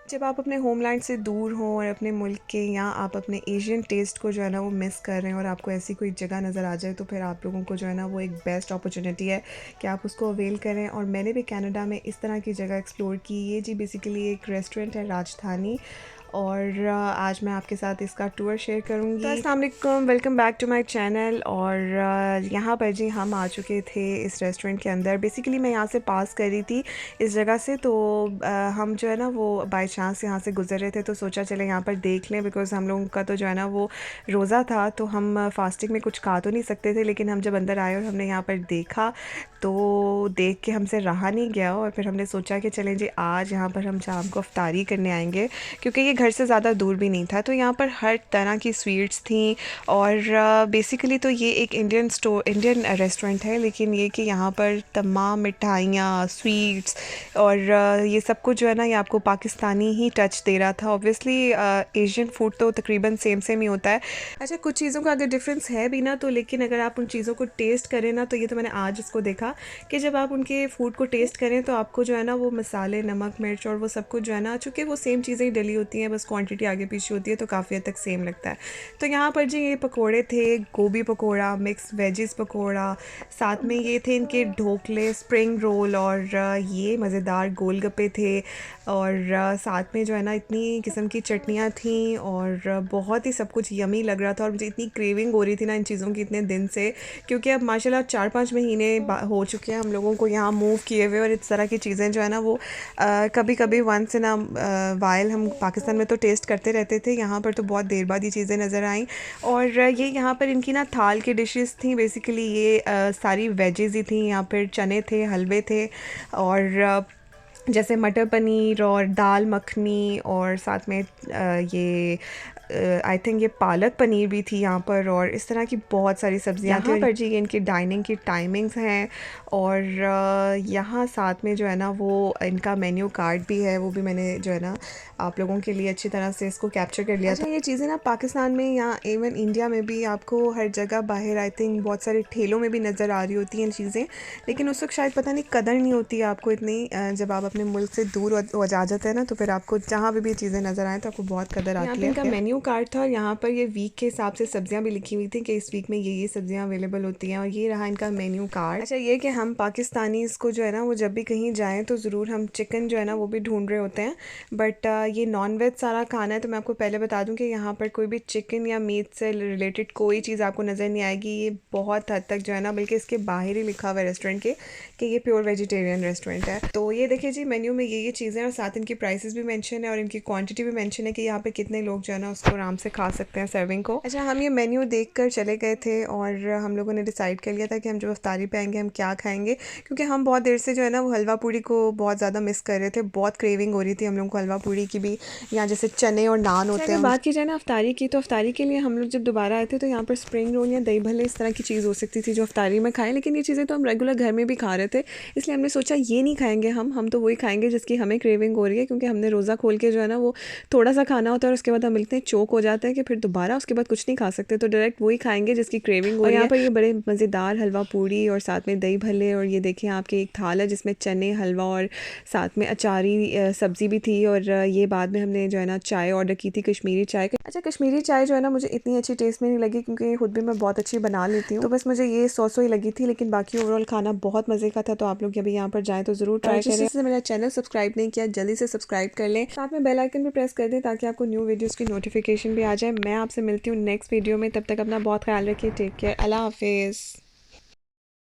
जब आप अपने होमलैंड से दूर हों और अपने मुल्क के या आप अपने एशियन टेस्ट को जो है ना वो मिस कर रहे हैं और आपको ऐसी कोई जगह नज़र आ जाए, तो फिर आप लोगों को जो है ना वो एक बेस्ट अपॉर्चुनिटी है कि आप उसको अवेल करें। और मैंने भी कनाडा में इस तरह की जगह एक्सप्लोर की। ये जी बेसिकली एक रेस्टोरेंट है राजधानी, और आज मैं आपके साथ इसका टूर शेयर करूँगी। तो अस्सलाम वालेकुम, welcome back to my channel. और यहाँ पर जी हम आ चुके थे इस रेस्टोरेंट के अंदर। बेसिकली मैं यहाँ से पास कर रही थी इस जगह से, तो हम जो है ना वो बाय चांस यहाँ से गुज़र रहे थे, तो सोचा चले यहाँ पर देख लें। बिकॉज़ हम लोगों का तो जो है ना वो रोज़ा था, तो हम फास्टिंग में कुछ खा तो नहीं सकते थे। लेकिन हम जब अंदर आए और हमने यहाँ पर देखा, तो देख के हमसे रहा नहीं गया, और फिर हमने सोचा कि चलें जी आज यहाँ पर हम शाम को अफ्तारी करने आएंगे, क्योंकि ये घर से ज़्यादा दूर भी नहीं था। तो यहाँ पर हर तरह की स्वीट्स थी, और बेसिकली तो ये एक इंडियन रेस्टोरेंट है, लेकिन ये कि यहाँ पर तमाम मिठाइयाँ, स्वीट्स और ये सब कुछ जो है ना ये आपको पाकिस्तानी ही टच दे रहा था। ऑब्वियसली एशियन फूड तो तकरीबन सेम ही होता है। अच्छा, कुछ चीज़ों का अगर डिफरेंस है भी ना, तो लेकिन अगर आप उन चीज़ों को टेस्ट करें ना, तो ये तो मैंने आज इसको देखा कि जब आप उनके फूड को टेस्ट करें तो आपको जो है ना वो मसाले, नमक, मिर्च और वो सब कुछ जो है ना, चूँकि वो सेम चीज़ें ही डली होती हैं, बस क्वांटिटी आगे पीछे होती है, तो काफ़ी हद तक सेम लगता है। तो यहाँ पर जी ये पकोड़े थे, गोभी पकोड़ा, मिक्स वेजिस पकोड़ा, साथ में ये थे इनके ढोकले, स्प्रिंग रोल, और ये मज़ेदार गोलगप्पे थे। और साथ में जो है ना इतनी किस्म की चटनियाँ थीं, और बहुत ही सब कुछ यमी लग रहा था। और मुझे इतनी क्रेविंग हो रही थी ना इन चीज़ों की इतने दिन से, क्योंकि अब माशाल्लाह 4-5 महीने हो चुके हैं हम लोगों को यहाँ मूव किए हुए, और इस तरह की चीज़ें जो है ना वो कभी कभी वंस इन वाइल हम पाकिस्तान में तो टेस्ट करते रहते थे, यहाँ पर तो बहुत देर बाद ये चीज़ें नज़र आईं। और ये यहाँ पर इनकी ना थाल की डिशेस थी। बेसिकली ये सारी वेजेस ही थी। यहाँ पर चने थे, हलवे थे, और जैसे मटर पनीर और दाल मखनी, और साथ में ये आई थिंक ये पालक पनीर भी थी यहाँ पर, और इस तरह की बहुत सारी सब्जियाँ थी। यहाँ पर जी इनकी डाइनिंग की टाइमिंग्स हैं, और यहाँ साथ में जो है ना वो इनका मेन्यू कार्ड भी है, वो भी मैंने जो है ना आप लोगों के लिए अच्छी तरह से इसको कैप्चर कर लिया था। ये चीज़ें ना पाकिस्तान में या इवन इंडिया में भी आपको हर जगह बाहर आई थिंक बहुत सारे ठेलों में भी नज़र आ रही होती हैं चीज़ें, लेकिन उस वक्त शायद पता नहीं कदर नहीं होती है आपको इतनी। जब आप अपने मुल्क से दूर हो जाते हैं ना, तो फिर आपको जहाँ भी चीज़ें नज़र आएँ तो आपको बहुत कदर आती है। इनका मेन्यू कार्ड था, और यहाँ पर ये वीक के हिसाब से सब्जियाँ भी लिखी हुई थी कि इस वीक में ये सब्जियाँ अवेलेबल होती हैं, और ये रहा इनका मेन्यू कार्ड। अच्छा, ये कि हम पाकिस्तानी इसको जो है ना वो जब भी कहीं जाएँ तो ज़रूर हम चिकन जो है ना वो भी ढूंढ रहे होते हैं, बट ये नॉन वेज सारा खाना है। तो मैं आपको पहले बता दूं कि यहाँ पर कोई भी चिकन या मीट से रिलेटेड कोई चीज़ आपको नज़र नहीं आएगी। ये बहुत हद तक जो है ना, बल्कि इसके बाहर ही लिखा हुआ है रेस्टोरेंट के कि ये प्योर वेजिटेरियन रेस्टोरेंट है। तो ये देखिए जी मेन्यू में ये चीज़ें हैं, और साथ इनकी प्राइसेस भी मेंशन है, और इनकी क्वांटिटी भी मेंशन है कि यहाँ पे कितने लोग जो है ना उसको आराम से खा सकते हैं सर्विंग को। अच्छा, हम ये मेन्यू देखकर चले गए थे, और हम लोगों ने डिसाइड कर लिया था कि हम जब अफ्तारी पे आएंगे हम क्या खाएंगे, क्योंकि हम बहुत देर से जो है ना वो हलवा पूड़ी को बहुत ज़्यादा मिस कर रहे थे। बहुत क्रेविंग हो रही थी हम लोगों को हलवा पूड़ी की भी, या जैसे चने और नान होते हैं। बात की जाए ना अफ्तारी की, तो अफ्तारी के लिए हम लोग जब दोबारा आए थे तो यहाँ पर स्प्रिंग रोल या दही भल्ले इस तरह की चीज़ हो सकती थी जो अफ्तारी में खाएं, लेकिन ये चीज़ें तो हम रेगुलर घर में भी खा रहे थे, इसलिए हमने सोचा ये नहीं खाएंगे हम तो वही खाएंगे जिसकी हमें क्रेविंग हो रही है, क्योंकि हमने रोज़ा खोल के जो है ना वो थोड़ा सा खाना होता है, और उसके बाद हम इतने चोक हो जाते हैं कि फिर दोबारा उसके बाद कुछ नहीं खा सकते, तो डायरेक्ट वही खाएंगे जिसकी क्रेविंग हो रही है। यहाँ पर ये बड़े मज़ेदार हलवा पूड़ी और साथ में दही भल्ले, और ये देखें आपके एक थाल है जिसमें चने, हलवा और साथ में अचारी सब्ज़ी भी थी। और ये बाद में हमने जो है ना चाय ऑर्डर की थी, कश्मीरी चाय। अच्छा, कश्मीरी चाय जो है ना मुझे इतनी अच्छी टेस्ट में नहीं लगी, क्योंकि खुद भी मैं बहुत अच्छी बना लेती हूँ, तो बस मुझे ये सौ ही लगी थी, लेकिन बाकी ओवरऑल खाना बहुत मज़े का था। तो आप लोग अभी यहाँ पर जाएँ तो ज़रूर ट्राई करें। जिससे मेरा चैनल सब्सक्राइब नहीं किया जल्दी से सब्सक्राइब कर लें, साथ में बेल आइकन भी प्रेस कर दें ताकि आपको न्यू वीडियोज़ की नोटिफिकेशन भी आ जाए। मैं आपसे मिलती हूँ नेक्स्ट वीडियो में, तब तक अपना बहुत ख्याल रखिए। टेक केयर, अल्लाह हाफिज़।